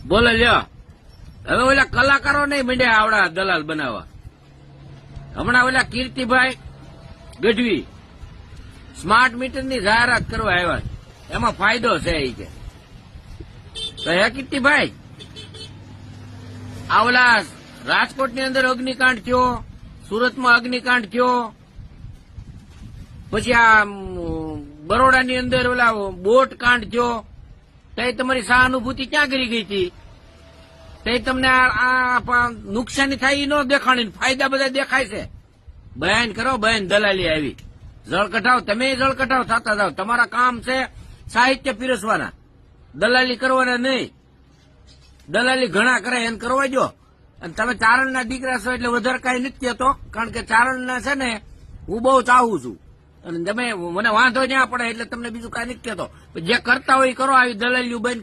બોલે લ્યો હવે ઓલા કલાકારો નહીં મંડ્યા આવડા દલાલ બનાવવા. હમણાં ઓલા કીર્તિભાઈ ગઢવી સ્માર્ટ મીટરની જાહેરાત કરવા આવ્યા છે. એમાં ફાયદો છે એ કે તો હે કીર્તિભાઈ આ ઓલા રાજકોટની અંદર અગ્નિકાંડ થયો, સુરતમાં અગ્નિકાંડ થયો, પછી આ બરોડાની અંદર ઓલા બોટ કાંડ થયો, તે તમારી સહાનુભૂતિ ક્યાં કરી ગઈ હતી? તે તમને આ નુકસાની થાય એ ન દેખાણી, ફાયદા બધા દેખાય છે. બયાન કરો, બયાન દલાલી આવી જળ કઢાવ, તમે જળ કઢાવ થતા જાવ. તમારા કામ છે સાહિત્ય પીરસવાના, દલાલી કરવાના નહીં. દલાલી ઘણા કરે એને કરવા જો. અને તમે ચારણના દીકરા છો એટલે વધારે કઈ નથી કહેતો, કારણ કે ચારણના છે ને હું બહુ ચાહું છું અને તમે મને વાંધો જ્યાં પડે એટલે તમને બીજું કઈ નથી કહેતો. જે કરતા હોય એ કરો, આવી દલાલીઓ બંધ કરો.